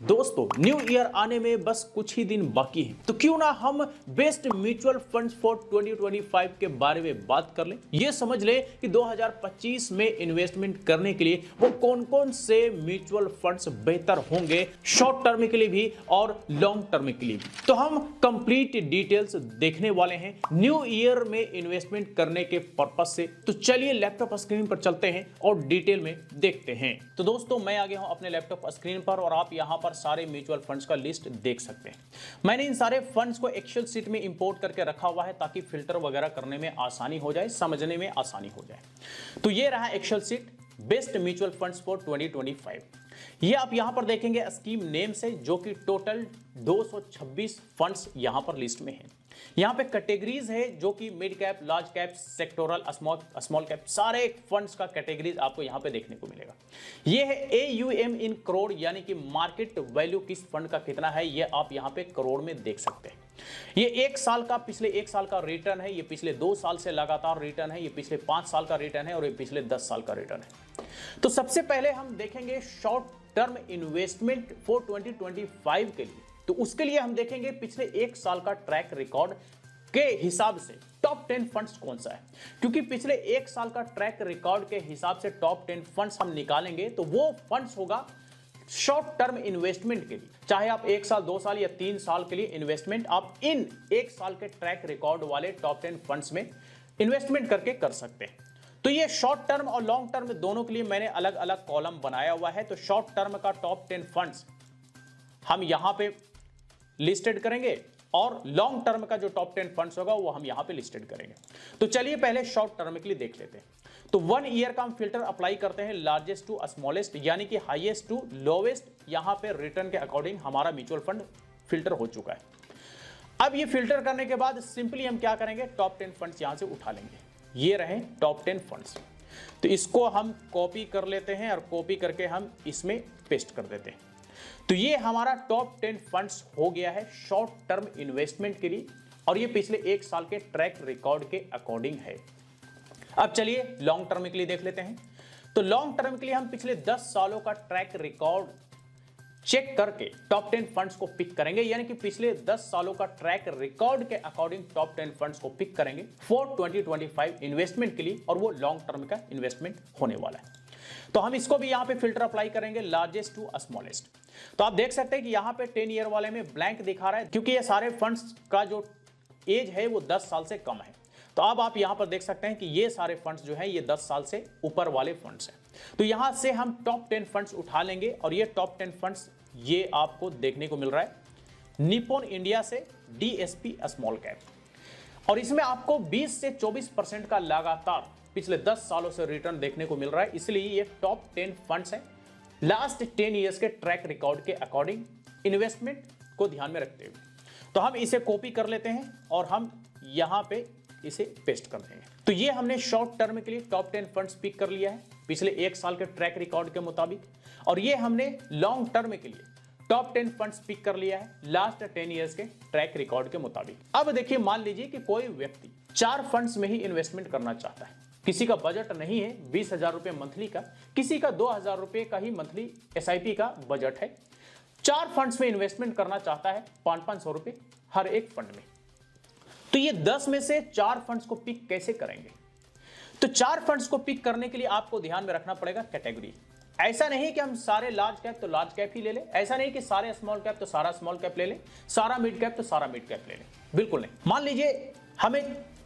दोस्तों new year आने में बस कुछ ही दिन बाकी है, तो क्यों ना हम बेस्ट म्यूचुअल फंड्स फॉर 2025 के बारे में बात कर लें। ये समझ लें कि 2025 में इन्वेस्टमेंट करने के लिए वो कौन कौन से म्यूचुअल फंड्स बेहतर होंगे, शॉर्ट टर्म के लिए भी और लॉन्ग टर्म के लिए भी। तो हम कंप्लीट डिटेल्स देखने वाले हैं न्यू ईयर में इन्वेस्टमेंट करने के पर्पज से। तो चलिए लैपटॉप स्क्रीन पर चलते हैं और डिटेल में देखते हैं। तो दोस्तों मैं आ गया हूं अपने लैपटॉप स्क्रीन पर और आप यहां पर सारे म्यूचुअल फंड्स का लिस्ट देख सकते हैं। मैंने इन सारे फंड्स को एक्सेल शीट में इंपोर्ट करके रखा हुआ है ताकि फिल्टर वगैरह करने में आसानी हो जाए, समझने में आसानी हो जाए। तो ये रहा excel sheet best mutual funds for 2025। ये आप यहां पर देखेंगे स्कीम नेम से, जो कि टोटल 226 फंड्स यहां पर लिस्ट में है। यहां पे कैटेगरीज है जो कि mid cap, large cap, sectoral, small cap, सारे फंड्स का कैटेगरीज आपको यहां पे देखने को मिलेगा। ये है AUM इन करोड़, यानी कि मार्केट वैल्यू किस फंड का कितना है, ये आप यहां पे करोड़ में देख सकते हैं। ये एक साल का, पिछले एक साल का रिटर्न है, ये पिछले 2 साल से लगातार रिटर्न है, ये पिछले 5 साल का रिटर्न है और ये पिछले 10 साल का रिटर्न है। तो सबसे पहले हम देखेंगे शॉर्ट टर्म इन्वेस्टमेंट फॉर 2025 के लिए। तो उसके लिए हम देखेंगे पिछले एक साल का ट्रैक रिकॉर्ड के हिसाब से टॉप 10 फंड्स कौन सा है, क्योंकि पिछले एक साल का ट्रैक रिकॉर्ड के हिसाब से टॉप 10 फंड्स हम निकालेंगे तो वो फंड्स होगा शॉर्ट टर्म इन्वेस्टमेंट के लिए। चाहे आप 1 साल, 2 साल या 3 साल के लिए इन्वेस्टमेंट आप इन 1 साल के ट्रैक रिकॉर्ड वाले टॉप 10 फंड्स में इन्वेस्टमेंट करके कर सकते हैं। तो ये शॉर्ट टर्म और लॉन्ग टर्म दोनों के लिए मैंने अलग अलग कॉलम बनाया हुआ है। तो शॉर्ट टर्म का टॉप 10 फंड्स हम यहां पे लिस्टेड करेंगे और लॉन्ग टर्म का जो टॉप 10 फंड्स होगा वो हम यहां पे लिस्टेड करेंगे। तो चलिए पहले शॉर्ट टर्म के लिए देख लेते हैं। तो 1 ईयर का हम फिल्टर अप्लाई करते हैं, लार्जेस्ट टू स्मॉलेस्ट, यानी कि हाईएस्ट टू लोवेस्ट। यहां पे रिटर्न के अकॉर्डिंग हमारा म्यूचुअल फंड फिल्टर हो चुका है। अब ये फिल्टर करने के बाद सिंपली हम क्या करेंगे, टॉप 10 फंड्स यहां से उठा लेंगे। ये रहे टॉप 10 फंड्स। तो इसको हम कॉपी कर लेते हैं और कॉपी करके हम इसमें पेस्ट कर देते हैं। तो ये हमारा टॉप 10 फंड्स हो गया है शॉर्ट टर्म इन्वेस्टमेंट के लिए, और ये पिछले 1 साल के ट्रैक रिकॉर्ड के अकॉर्डिंग है। अब चलिए लॉन्ग टर्म के लिए देख लेते हैं। तो लॉन्ग टर्म के लिए हम पिछले 10 सालों का ट्रैक रिकॉर्ड चेक करके टॉप 10 फंड्स को पिक करेंगे, यानी कि पिछले 10 सालों का ट्रैक रिकॉर्ड के अकॉर्डिंग टॉप 10 फंड्स को पिक करेंगे फॉर 2025 इन्वेस्टमेंट के लिए, और वो लॉन्ग टर्म का इन्वेस्टमेंट होने वाला है। तो हम इसको भी यहां पे फिल्टर अप्लाई करेंगे, लार्जेस्ट टू स्मॉलेस्ट। तो आप देख सकते हैं कि यहां पे 10 ईयर वाले में ब्लैंक दिखा रहा है, क्योंकि ये सारे फंड्स का जो एज है वो 10 साल से कम है। तो अब आप यहां पर देख सकते हैं कि ये सारे फंड्स जो हैं ये 10 साल से ऊपर वाले फंड्स हैं। तो यहां से हम टॉप 10 फंड्स उठा लेंगे, और ये टॉप 10 फंड्स ये आपको देखने को मिल रहा है निप्पॉन इंडिया से DSP स्मॉल कैप, और इसमें आपको 20 से 24% का लगातार पिछले 10 सालों से रिटर्न देखने को मिल रहा है। इसलिए ये टॉप 10 फंड्स हैं लास्ट 10 ईयर्स के ट्रैक रिकॉर्ड के अकॉर्डिंग, इन्वेस्टमेंट को ध्यान में रखते हुए। तो हम इसे कॉपी कर लेते हैं और हम यहां पे इसे पेस्ट कर देंगे। तो ये हमने शॉर्ट टर्म के लिए टॉप 10 फंड्स पिक कर लिया है पिछले 1 साल के ट्रैक रिकॉर्ड के मुताबिक, और ये हमने लॉन्ग टर्म के लिए टॉप 10 फंड्स पिक कर लिया है लास्ट 10 ईयर्स के ट्रैक रिकॉर्ड के मुताबिक। अब देखिए, मान लीजिए कि कोई व्यक्ति 4 फंड्स में ही इन्वेस्टमेंट करना चाहता है। किसी का बजट नहीं है 20,000 रुपए मंथली का, किसी का 2,000 रुपए का ही मंथली SIP का बजट है। 4 फंड्स में इन्वेस्टमेंट करना चाहता है, 500 रुपए हर एक फंड में। तो ये 10 में से 4 फंड्स को पिक कैसे करेंगे? तो 4 फंड्स को पिक करने के लिए आपको ध्यान में रखना पड़ेगा कैटेगरी। ऐसा नहीं कि हम सारे लार्ज कैप तो लार्ज कैप ही ले लें, ऐसा नहीं कि सारे स्मॉल कैप तो सारा स्मॉल कैप ले लें, सारा मिड कैप तो सारा मिड कैप ले लें, बिल्कुल नहीं। मान लीजिए हमें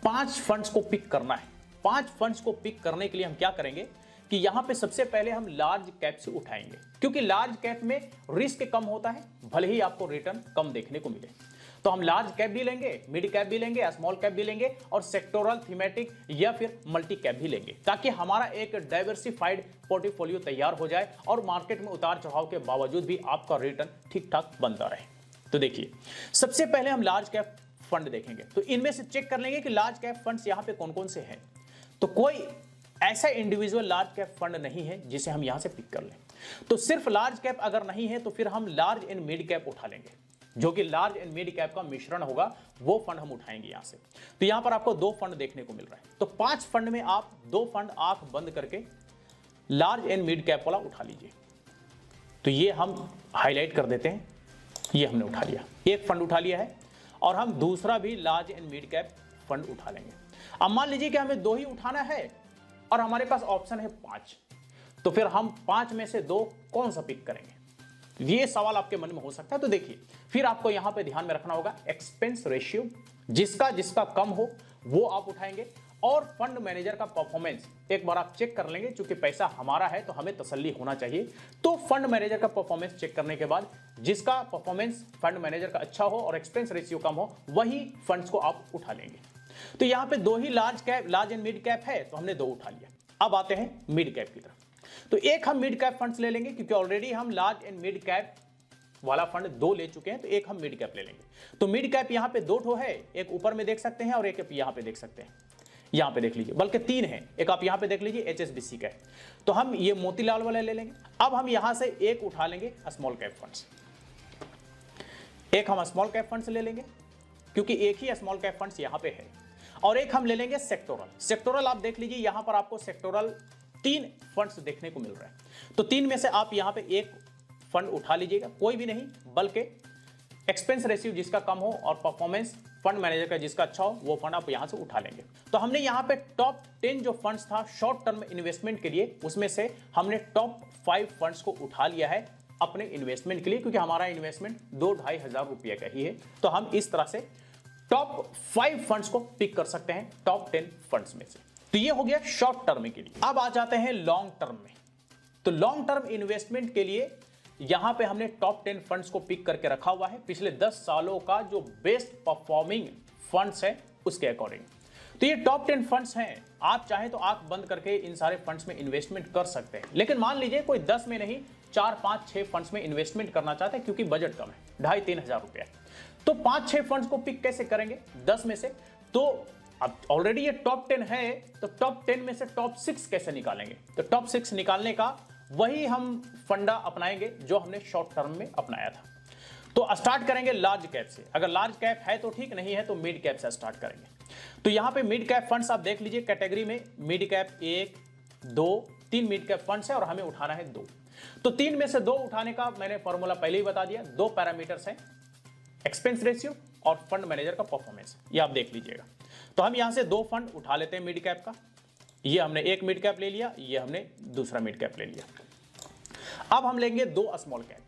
5 फंड्स को पिक करना है। 5 फंड्स को पिक करने के लिए हम क्या करेंगे कि यहां पे सबसे पहले हम लार्ज कैप से उठाएंगे, क्योंकि लार्ज कैप में रिस्क कम होता है, भले ही आपको रिटर्न कम देखने को मिले। तो हम लार्ज कैप भी लेंगे, मिड कैप भी लेंगे, स्मॉल कैप भी लेंगे, और सेक्टोरल, थीमेटिक या फिर मल्टी कैप भी लेंगे, ताकि हमारा एक डाइवर्सिफाइड पोर्टफोलियो तैयार हो जाए और मार्केट में उतार चढ़ाव के बावजूद भी आपका रिटर्न ठीक ठाक बनता रहे। तो देखिए, सबसे पहले हम लार्ज कैप फंड देखेंगे। तो इनमें से चेक कर लेंगे कि लार्ज कैप फंड्स यहां पे कौन कौन से हैं। तो कोई ऐसा इंडिविजुअल लार्ज कैप फंड नहीं है जिसे हम यहां से पिक कर लें। तो सिर्फ लार्ज कैप अगर नहीं है तो फिर हम लार्ज एंड मिड कैप उठा लेंगे, जो कि लार्ज एंड मिड कैप का मिश्रण होगा, वो फंड हम उठाएंगे यहां से। तो यहां पर आपको 2 फंड देखने को मिल रहा है। तो 5 फंड में आप 2 फंड आंख बंद करके लार्ज एंड मिड कैप वाला उठा लीजिए। तो ये हम हाईलाइट कर देते हैं, ये हमने उठा लिया, एक फंड उठा लिया है और हम दूसरा भी large and mid cap fund उठा लेंगे। अब मान लीजिए कि हमें 2 ही उठाना है और हमारे पास ऑप्शन है 5, तो फिर हम 5 में से 2 कौन सा पिक करेंगे, ये सवाल आपके मन में हो सकता है। तो देखिए, फिर आपको यहां पे ध्यान में रखना होगा एक्सपेंस रेशियो, जिसका कम हो वो आप उठाएंगे, और फंड मैनेजर का परफॉर्मेंस एक बार आप चेक कर लेंगे, क्योंकि पैसा हमारा है तो हमें तसल्ली होना चाहिए। तो फंड मैनेजर का परफॉर्मेंस चेक करने के बाद जिसका परफॉर्मेंस फंड मैनेजर का अच्छा हो और एक्सपेंस रेशियो कम हो, वही फंड्स को आप उठा लेंगे। तो यहां पे 2 ही लार्ज एंड मिड कैप है, तो हमने 2 उठा लिया। अब आते हैं मिड कैप की तरफ। तो एक हम मिड कैप फंड्स ले लेंगे, क्योंकि ऑलरेडी हम लार्ज एंड मिड कैप वाला फंड 2 ले चुके हैं, तो एक हम मिड कैप ले लेंगे। तो मिड कैप यहां पे 2 ठो है, एक ऊपर में देख सकते हैं और एक यहां पे देख सकते हैं, यहां पे देख लीजिए, बल्कि 3 है, एक आप यहां पे देख लीजिए HSBC का है। तो हम ये मोतीलाल वाला ले लेंगे। अब हम यहां से एक उठा लेंगे स्मॉल कैप फंड्स, एक हम स्मॉल कैप फंड्स ले लेंगे, क्योंकि एक ही स्मॉल कैप फंड्स यहां पे है, और एक हम ले लेंगे सेक्टोरल। आप देख लीजिए, यहां पर आपको सेक्टोरल 3 फंड्स देखने को मिल रहे हैं। तो 3 में से आप यहां पे एक फंड उठा लीजिएगा, कोई भी नहीं, बल्कि एक्सपेंस रेशियो जिसका कम हो और परफॉर्मेंस फंड मैनेजर का जिसका अच्छा हो, वो फंड आप यहां से उठा लेंगे। तो हमने यहां पे टॉप 10 जो फंड्स था शॉर्ट टर्म इन्वेस्टमेंट के लिए, उसमें से हमने टॉप 5 फंड्स को उठा लिया है अपने इन्वेस्टमेंट के लिए, क्योंकि हमारा इन्वेस्टमेंट 2-2.5 हजार रुपये का ही है। तो हम इस तरह से टॉप 5 फंड्स को पिक कर सकते हैं टॉप 10 फंड्स में से। तो ये हो गया शॉर्ट टर्म के लिए। अब आ जाते हैं लॉन्ग टर्म में। तो लॉन्ग टर्म इन्वेस्टमेंट के लिए यहां पे हमने टॉप 10 फंड्स को पिक करके रखा हुआ है, पिछले 10 सालों का जो बेस्ट परफॉर्मिंग फंड्स है उसके अकॉर्डिंग। तो ये टॉप 10 फंड्स हैं, आप चाहे तो आंख बंद करके इन सारे फंड्स में इन्वेस्टमेंट कर सकते हैं। लेकिन मान लीजिए कोई 10 में नहीं 4, 5, 6 फंड्स में इन्वेस्टमेंट करना चाहते हैं, क्योंकि बजट कम है, 2.5-3 हजार रुपया, तो 5-6 फंड्स को पिक कैसे करेंगे 10 में से? तो अब ऑलरेडी ये टॉप 10 है, तो टॉप 10 में से टॉप 6 कैसे निकालेंगे? तो टॉप 6 निकालने का वही हम फंडा अपनाएंगे जो हमने शॉर्ट टर्म में अपनाया था। तो स्टार्ट करेंगे लार्ज कैप से, अगर लार्ज कैप है तो ठीक, नहीं है तो मिड कैप से स्टार्ट करेंगे। तो यहां पे मिड कैप फंड्स आप देख लीजिए, कैटेगरी में mid cap 1, 2, 3 mid cap funds है और हमें उठाना है 2। तो 3 में से 2 उठाने का मैंने फॉर्मूला पहले ही बता दिया, 2 पैरामीटर्स हैं, एक्सपेंस रेशियो और फंड मैनेजर का परफॉर्मेंस, ये आप देख लीजिएगा। तो हम यहां से 2 फंड उठा लेते हैं मिड कैप का, ये हमने एक मिड कैप ले लिया, ये हमने दूसरा मिड कैप ले लिया। अब हम लेंगे 2 स्मॉल कैप।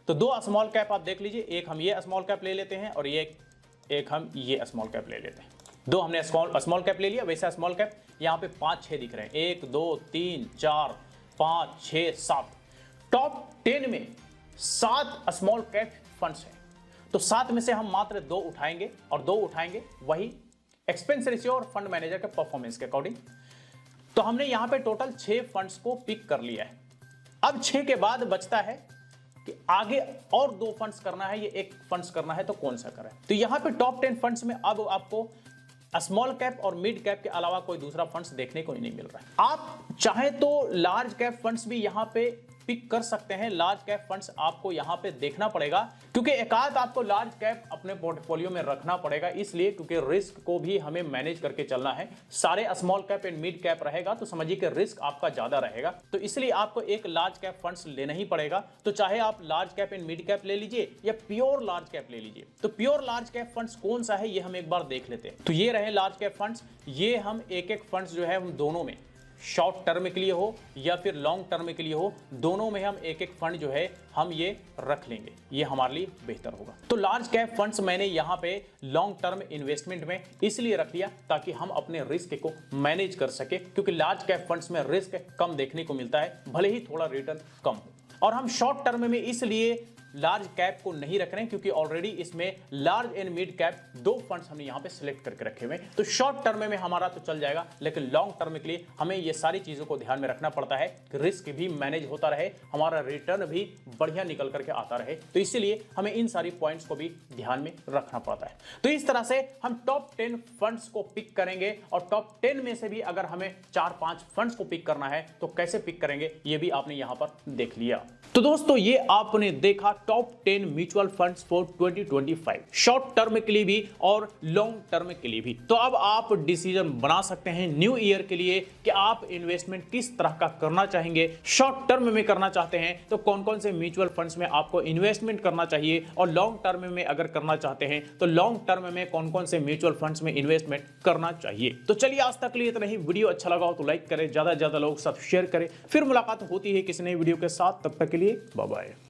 तो 2 स्मॉल कैप आप देख लीजिए, एक हम ये स्मॉल कैप ले लेते हैं और एक हम ये स्मॉल कैप ले लेते हैं। 2 हमने स्मॉल कैप ले लिया। वैसे स्मॉल कैप यहाँ पे 5-6 दिख रहे हैं, 1, 2, 3, 4, 5, 6, 7। टॉप 10 में 7 स्मॉल कैप फंड्स हैं, तो 7 में से हम मात्र 2 उठाएंगे, और 2 उठाएंगे वही एक्सपेंस रेशियो और फंड मैनेजर के परफॉर्मेंस के अकॉर्डिंग। तो हमने यहाँ पे टोटल 6 फंड्स को पिक कर लिया है। अब 6 के बाद बचता है कि आगे और 2 फंड्स करना है, ये 1 फंड्स करना है, तो कौन सा करें? तो यहां पे टॉप 10 फंड्स में अब आपको स्मॉल कैप और मिड कैप के अलावा कोई दूसरा फंड्स देखने को नहीं मिल रहा है। आप चाहे तो लार्ज कैप फंड्स भी यहां पे पिक कर सकते हैं। लार्ज कैप फंड्स आपको यहां पे देखना पड़ेगा, क्योंकि एकाध आपको लार्ज कैप अपने पोर्टफोलियो में रखना पड़ेगा, इसलिए क्योंकि रिस्क को भी हमें मैनेज करके चलना है। सारे small cap and mid cap रहेगा तो समझिए कि रिस्क आपका ज्यादा रहेगा, तो इसलिए आपको एक लार्ज कैप फंड्स लेना ही पड़ेगा। तो चाहे आप large cap and mid cap ले लीजिए या प्योर लार्ज कैप ले लीजिए। तो प्योर लार्ज कैप फंड्स कौन सा है ये हम एक बार देख लेते हैं। तो ये रहे लार्ज कैप फंड्स, ये हम एक फंड्स जो है हम दोनों में, शॉर्ट टर्म के लिए हो या फिर लॉन्ग टर्म के लिए हो, दोनों में हम एक फंड जो है हम ये रख लेंगे, ये हमारे लिए बेहतर होगा। तो लार्ज कैप फंड्स मैंने यहाँ पे लॉन्ग टर्म इन्वेस्टमेंट में इसलिए रख लिया ताकि हम अपने रिस्क को मैनेज कर सके, क्योंकि लार्ज कैप फंड्स में रिस्क कम देखने को मिलता है, भले ही थोड़ा रिटर्न कम हो। और हम शॉर्ट टर्म में इसलिए लार्ज कैप को नहीं रख रहे हैं क्योंकि ऑलरेडी इसमें large and mid cap 2 funds हमने यहां पे सिलेक्ट करके रखे हुए हैं। तो शॉर्ट टर्म में हमारा तो चल जाएगा, लेकिन लॉन्ग टर्म के लिए हमें ये सारी चीजों को ध्यान में रखना पड़ता है कि रिस्क भी मैनेज होता रहे, हमारा रिटर्न भी बढ़िया निकल करके आता रहे। तो इसीलिए हमें इन सारी पॉइंट्स को भी ध्यान में रखना पड़ता है। तो इस तरह से हम टॉप 10 फंड्स को पिक करेंगे, और टॉप 10 में से भी अगर हमें 4-5 फंड्स को पिक करना है तो कैसे पिक करेंगे ये भी आपने यहां पर देख लिया। तो दोस्तों ये आपने देखा top 10 mutual funds for 2025, short term के लिए भी और लॉन्ग टर्म के लिए भी। तो अब आप डिसीजन बना सकते हैं न्यू ईयर के लिए कि आप इन्वेस्टमेंट किस तरह का करना चाहेंगे। शॉर्ट टर्म में करना चाहते हैं तो कौन कौन से म्यूचुअल फंड्स में आपको इन्वेस्टमेंट करना चाहिए, और लॉन्ग टर्म में अगर करना चाहते हैं तो लॉन्ग टर्म में कौन कौन से म्यूचुअल फंड्स में इन्वेस्टमेंट करना चाहिए। तो चलिए आज तक के लिए इतना ही। वीडियो अच्छा लगा हो तो लाइक करें, ज्यादा से ज्यादा लोग सब शेयर करें। फिर मुलाकात होती है किसी नई वीडियो के साथ, तब तक के लिए बाय बाय।